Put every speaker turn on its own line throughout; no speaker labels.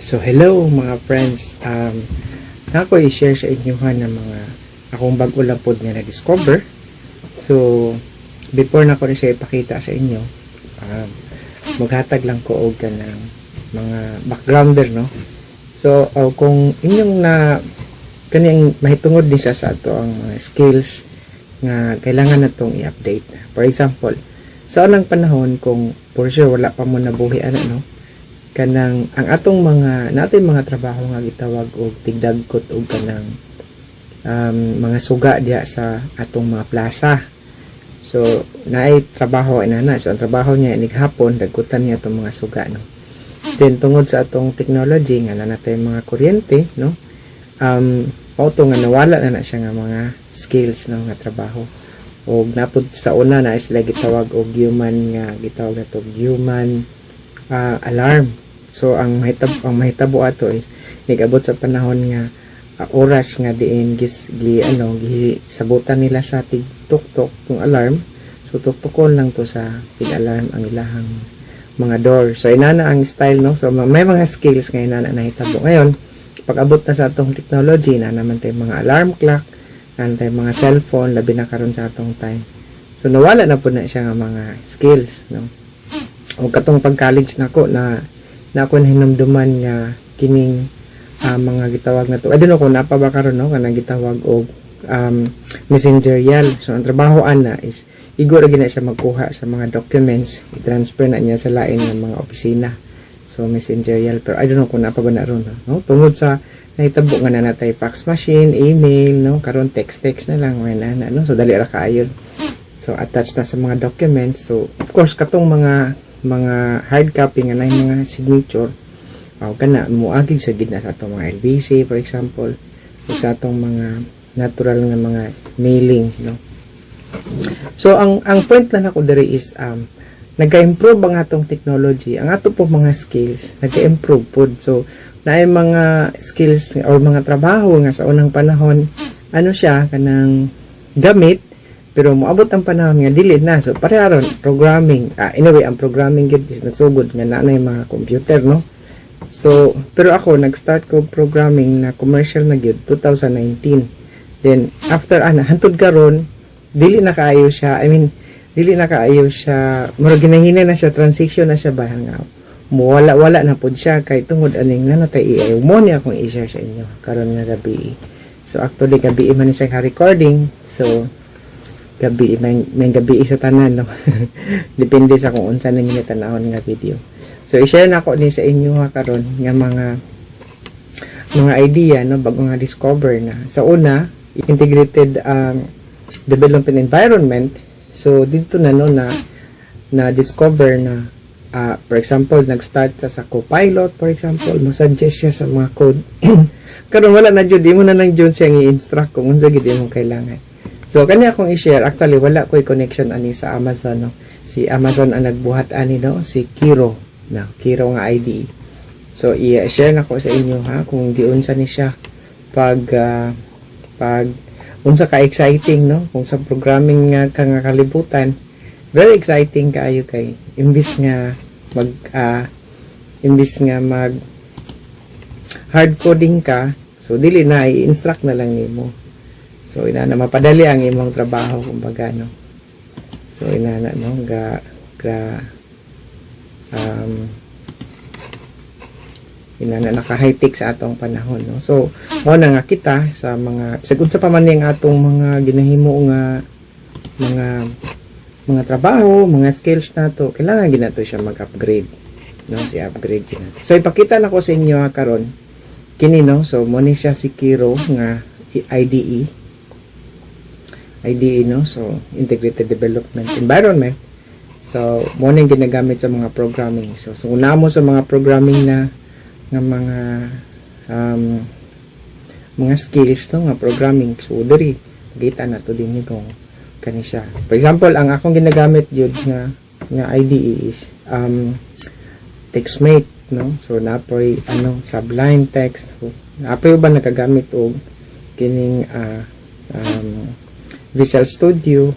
So hello mga friends, ako i-share sa inyo ng mga akong bago lang po nga na-discover. So before na ko na siya ipakita sa inyo, maghatag lang ko og ng mga backgrounder, no? So kung inyong na kanyang mahitungod din sa ato ang mga skills nga kailangan natong i-update. For example, sa unang panahon kung for sure wala pa mo nabuhi no, kanang ang atong natin mga trabaho nga gitawag og tigdagkot og kanang mga suga diya sa atong mga plaza. So naay trabaho inana, so ang trabaho niya inighapon dagkutan niya atong mga suga, no. Then tungod sa atong technology nga natay mga kuryente, no, auto nga nawala na siya nga mga skills, no, nga trabaho. Og napud sa una na sila gitawag og human nga gitawag nato human alarm. So ang mahitabo ato is nigabot sa panahon nga oras nga diin gisabutan nila sa tigtuktok tong alarm. So tuktukon lang to sa tig-alarm ang ilahang mga door. So inana ang style, no. So may mga skills nga inana nahitabo. Ngayon pag abot na sa atong technology na naman tay mga alarm clock, na tay mga cellphone labi na karon sa atong time. So nawala na po na siya nga mga skills, no. O katong pag-college nako na ako hinumduman nga kining mga gitawag na to. I don't know kung napa ba karon, no, kanang gitawag og messengerial. So ang trabaho ana is igura gina siya magkuha sa mga documents, i-transfer na niya sa lain nga mga opisina. So messengerial, pero I don't know kung napa ba na ron, no. Tungod sa nahitabo nga na natay fax machine, email, no, karon text na lang na, no. So dali ra kaayo. So attached na sa mga documents. So of course katong mga hard copy nga na mga signature, kana muagig sa gitna sa atong mga LBC for example, o sa atong mga natural nga mga mailing, no. So ang point na nako diri is nag-improve ang atong technology, ang ato po mga skills nag-improve pod. So naay mga skills or mga trabaho nga sa unang panahon siya kanang gamit, pero moabot ang panahon nga dili na. So pareharon programming, anyway ang programming gid is nagsugod nga naay mga computer, no. So pero ako nag-start ko programming na commercial na gyud 2019. Then after hantod karon dili na kaayo siya, dili na kaayo siya, murag ginahina na siya, transition na siya ba nga wala na pod siya kay tungod aning nanatay AI mo ni akong i-share sa inyo karon nga gabi. So actually gabi man siya ka recording, so gabi may gabi sa tanan, no. Depende sa kung unsa nang ginitanahon nga video. So i-share na ko ni sa inyo karon nga mga idea, no, bago nga discover na. Sa una, integrated development environment. So dito na, no, na discover na for example nag-start sa Copilot, for example mo suggest siya sa mga code. Karon wala na jud, mo na lang jud siya i-instruct kung unsa gid imong kailangan. So kani akong i-share, actually wala ko'y connection ani sa Amazon, no. Si Amazon ang nagbuhat ani, no, si Kiro, no, Kiro nga IDE. So i-share na ko sa inyo kung giunsa ni siya pag unsa ka exciting, no, kung sa programming nga kalibutan, very exciting kaayo kay imbis nga mag hard coding ka, so dili na i-instruct na lang nimo. So inana mapadali ang imong trabaho kumbaga, no. So inana, no, inana naka-high-tech sa atong panahon, no. So mo na nga kita sa mga sagud sa pamaning atong mga ginahimo nga mga trabaho, mga skills nato, kailangan ginato siya mag-upgrade, no, si upgrade ginato. So ipakita na ko sa inyo karon kini, no. So mo ni siya si Kiro nga IDE, no. So integrated development environment. So mo ning ginagamit sa mga programming. So una mo sa mga programming na nga mga skills, to nga programming. So diri kita na to din kung kani siya. For example, ang akong ginagamit jud nga IDE is TextMate, no. So napoy Sublime Text. So, napoy ba nakagamit og kining Visual Studio.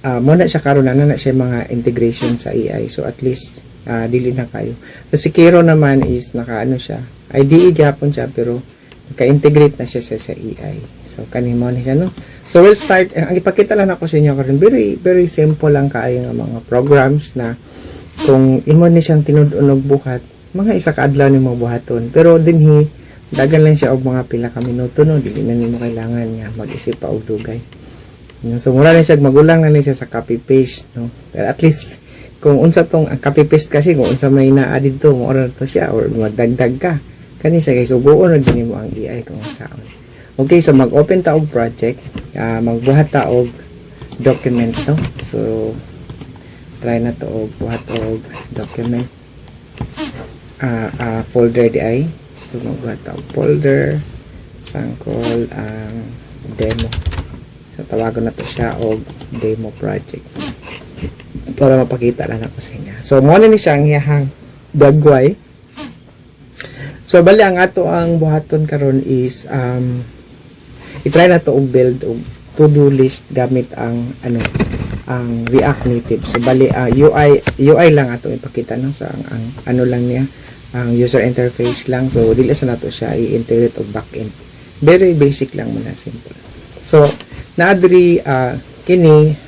Muna siya karon na siya mga integration sa AI. So at least dili na kayo. So, si Kiro naman is naka siya, IDE gyapon siya pero naka-integrate na siya sa AI. So kanimo ni siya, no? So we'll start. Ang ipakita lang ako sa inyo karon, very simple lang kaayo nga mga programs na kung imo ni siyang tinud-on og buhat, mga isa ka adlaw nimo buhaton. Pero dinhi dagan lang siya og mga pila ka minuto, no? Dili na nimo kailangan nga mag-isip pa og dugay. So mura na siya, magulang na siya sa copy paste, no? Pero at least kung unsa tong copy paste kasi, kung unsa may naa dito mo oras to siya or magdagdag ka kani siya guys, ubuon na din mo ang AI kung saan. Okay, so mag-open ta og project, magbuhat ta og document to. So try na to og buhat og document, folder di ay. So magbuhat ta og folder sangkol ang demo. So tawagon na to siya og demo project para mapakita lang ako sa inyo. So mo ni siya ang iyahang dagway. So bali ang ato ang buhaton karon is i-try na to og build og to-do list gamit ang ang React Native. So bali UI lang ato ipakita, no, sa ang ano lang niya, ang user interface lang. So dili sa nato siya i-integrate og backend. Very basic lang muna, simple. So naadri kini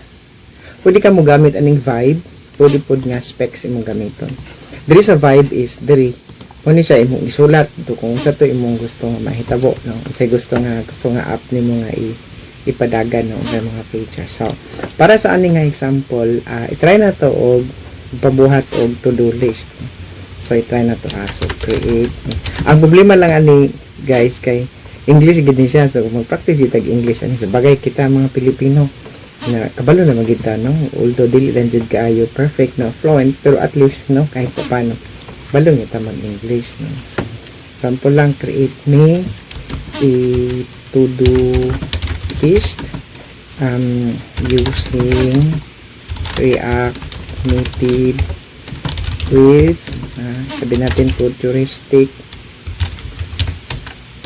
pwede ka mo gamit aning Vibe, pwede pod nga specs imong gamiton. Diri sa Vibe is diri kung siya imong isulat to kung sa to imong gusto nga mahitabo, no, say gusto nga app nimo nga ipadagan, no, sa mga features. So para sa ani nga example, i-try na to og pabuhat og to-do list. So i-try na to so create. Ang problema lang ani guys kay English gid ni siya, so mag-practice itag English ani sa bagay kita mga Pilipino na kabalo na magita, no, although dili lang jud kaayo perfect, no, fluent, pero at least, no, kahit paano balong ita mag-English, no. So, sample lang, create me a to-do list using React Native with sabi natin futuristic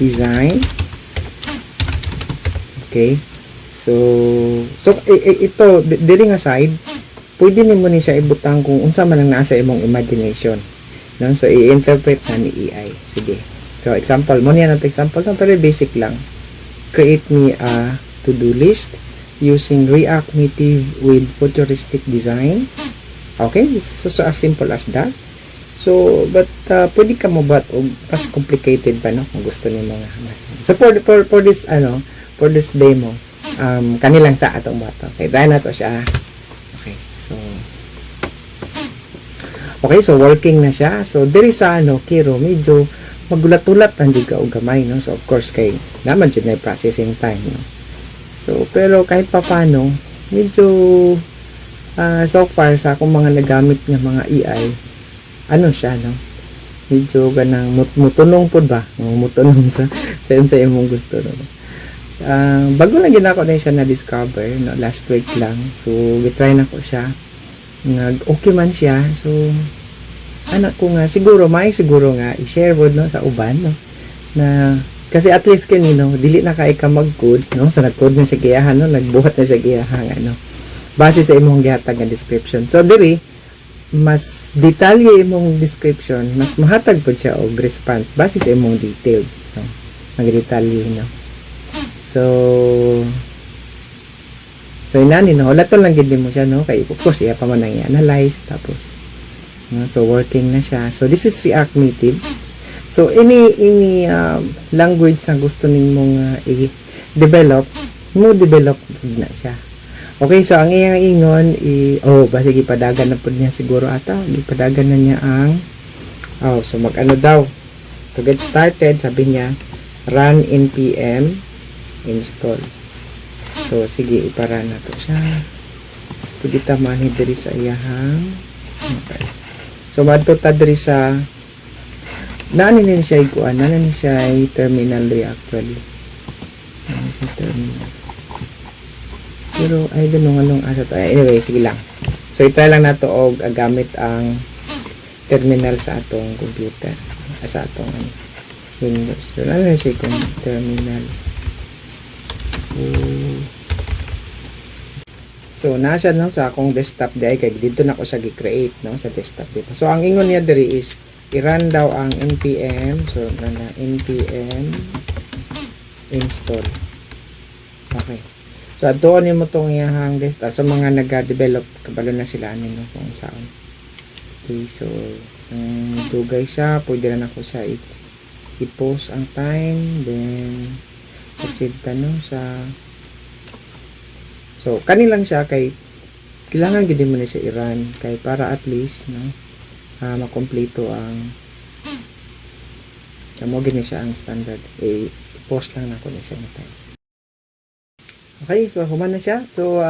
design. Okay, so ito diri nga side pwede nimo ni siya ibutang kung unsa man ang nasa imong imagination, no? So i-interpret na ni AI. Sige, so example mo niya natin example, no? Pero basic lang, create me a to-do list using React Native with futuristic design. Okay, so as simple as that. So but pwede ka mo bat og mas complicated pa, no, kung gusto nimo nga mas. So for this for this demo, kanilang sa atong bato. So try na to siya. Okay, so working na siya. So diri sa Kiro, medyo magulat-ulat ang ka og gamay, no. So of course kay naman jud na processing time, no. So pero kahit papaano medyo so far sa akong mga nagamit nga mga AI, siya, no, medyo ganang mutunong pod ba, mutunong sa imong gusto, no. Bago lang ginako na siya na discover, no, last week lang. So gitry na ko siya, okay man siya. So anak ko nga siguro nga i-share bod, no, sa uban, no, na kasi at least kanino dili na kay ka mag-code, no. So nag-code na siya giyahan, no, nagbuhat na siya giyahan, base sa imong gihatag nga description. So diri mas detalye imong description, mas mahatag pod siya og response base sa imong detail, no, nagdetalye, no. So inani, no, lato lang gid mo siya, no, kay of course iya pa man nang i-analyze tapos, no, so working na siya. So this is React Native. So any language na gusto nimong i-develop, mo develop na siya. Okay, so ang iyang ingon basta gipadagan na pud niya siguro ata, gipadagan na niya ang so mag-ano daw to get started, sabi niya run npm install. So sige, ipara na to siya. Pwede ta manhi diri sa iyahang so madto ta diri sa nani siya ikuan, nani siya terminal actually. Nani siya terminal. Pero I don't know anong asa to. Anyway, sige lang. So i-try lang nato og gamit ang terminal sa atong computer, sa atong Windows. So ano siya kung terminal. So nasa no sa akong desktop di ay kay dito na ko siya gi-create no sa desktop dito. So ang ingon niya diri is i-run daw ang npm, so na npm install. Okay. So ato ni mo tong iyang desktop sa mga nag-develop kabalo na sila ani no kung saan. Okay, so dugay siya, pwede na ako siya i-post ang time, then proceed ka no sa so kanilang siya kay kailangan gid mo na siya i-run kay para at least no makompleto ang mo gid ni siya ang standard i-post lang nako ni siya na time. Okay, so human na siya. So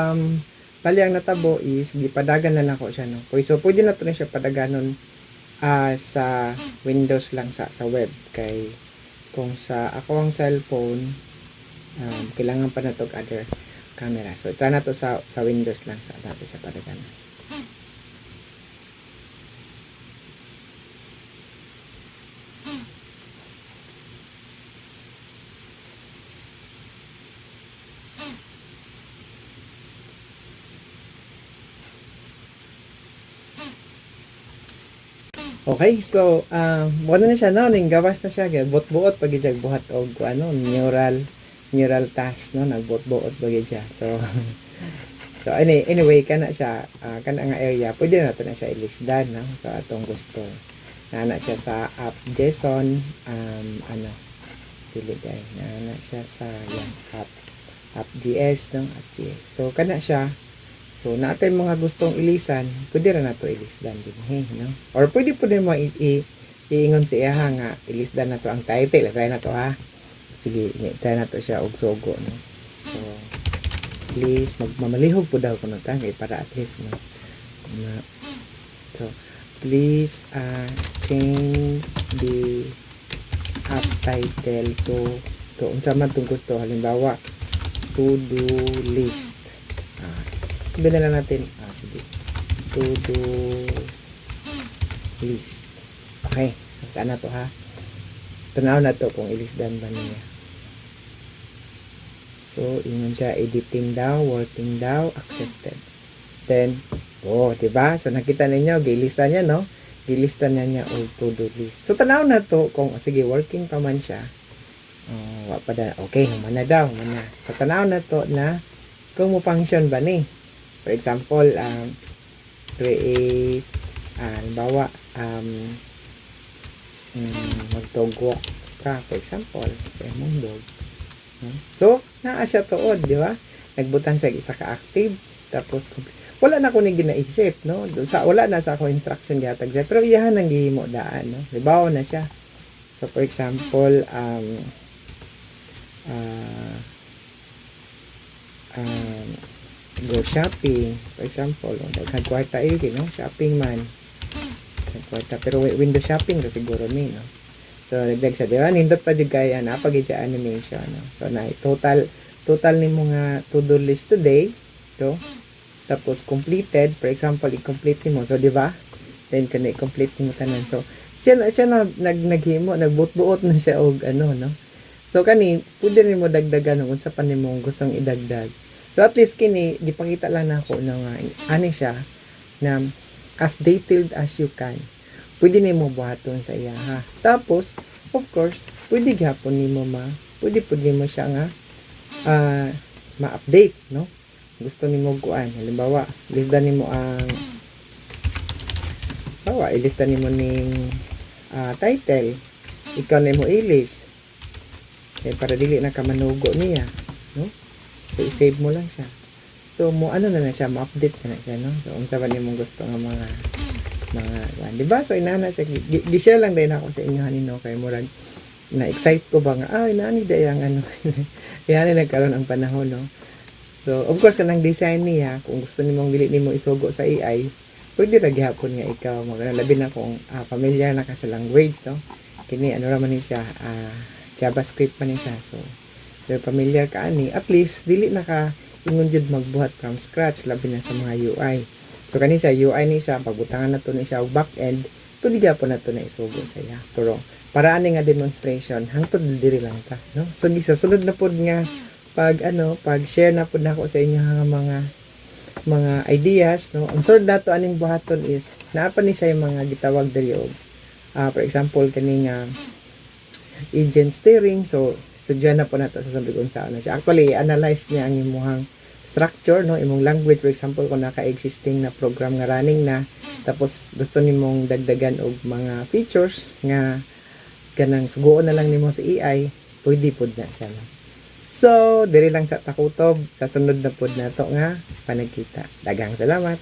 bali ang natabo is gipadagan na nako siya no. Okay, so pwede na to na siya padaganon sa Windows lang sa web kay kung sa ako ang cellphone kailangan pa na to other camera. So try na to sa Windows lang sa nato siya padaganon. Okay, so wala na siya no, ning gawas na siya gyud buot-buot pag gyud buhat og ano neural task no, nagbuot-buot pag siya. So so anyway kana siya kana nga area pwede na to na siya ilisdan no so atong gusto. Na siya sa app.json ano dili day na siya sa yan app.js no app.js. So kana siya. So, natin mga gustong ilisan, pwede rin na to ilisdan din, no? Or pwede po din mo iingon sa iya nga, ilisdan na to ang title. Try na to, ha? Sige, try na to siya og sogo, no? So, please, magmamalihog po daw ko na tangay para at least, no? So, please, change the app title to unsa man itong gusto. Halimbawa, to-do list. Binala natin sige to-do list. Okay, so na to ha, tanaw na to kung ilisdan ba niya. So ingon siya editing daw, working daw, accepted, then diba, so nakita ninyo gilista niya no, gilista niya og to-do list. So tanaw na to kung sige working pa man siya, okay human na daw, human na. So tanaw na to na kung mo function ba ni. For example, create, bawa, mag-dog walk ka, for example, sa imong dog. So, naa siya tuod, di ba? Nagbutang siya isa ka-active, tapos, wala na ko ni ginaisip, no? Wala na sa ako instruction gihatag siya, pero iyahan ang gihimo daan, no? Libaw na siya. So, for example, go shopping, for example, nagkwarta no? Shopping man. Nagkwarta, pero window shopping kasi siguro ni, no? So, nagdag siya, di ba? Nindot pa dyan kaya na, pag siya animation, no? So, total ni mga to-do list today, to, tapos completed, for example, i-complete ni mo, so, di ba? Then, kung i-complete ni mo tanan, so, siya na, naghimo, nagbuot-buot na siya, og ano, no? So, pwede rin mo dagdagan, kung sa pa ni mo gustong idagdag. So, at least kini, gipakita lang na ako na ani siya, na as detailed as you can. Pwede ni mo buhaton sa iya, ha? Tapos, of course, pwede gihapon ni mo pwede mo siya nga, ma-update, no? Gusto ni mo kuan. Halimbawa, ilisdan ni mo ilisdan ni mo ning title. Ikaw na mo ilis. Para dili na ka manugo niya, no? So, i-save mo lang siya. So, ano na siya, ma-update na siya, no? So, unsa ba nimong gusto nga mga diba? So, inana siya. Gi-share lang din ako sa inyo, no? Kay murag, na-excite ko ba nga, inani dayang ano. Yan nagkaroon ang panahon, no? So, of course, kanang design niya, kung gusto nimong dili nimo isugo sa AI, pwede ra gihapon nga ikaw, labi na kung familiar na ka sa language, no? Kini, ano raman ni siya, JavaScript pa ni siya. So, familiar ka ani, at least dili na ka ingon jud magbuhat from scratch labi na sa mga UI. So kani siya UI ni siya, pagbutangan na to ni siya og back end, pwede gyapon na to na isugo sa iya. Pero para ani nga demonstration hangtod diri lang ta, no? So gisa sunod na pod nga pag share na pod nako sa inyo nga mga mga ideas, no? Ang sort dato aning buhaton is naapa ni siya yung mga gitawag diri og for example kaning agent steering. So studyan na po nato sa sabi kung saan na siya. Actually, analyze niya ang imuhang structure, no, imong language. For example, kung naka-existing na program nga running na, tapos gusto nimong dagdagan og mga features nga kanang suguon na lang nimo sa AI, pwede pod na siya. No? So, diri lang sa takutob, sa sunod na pod nato nga panagkita. Daghang salamat.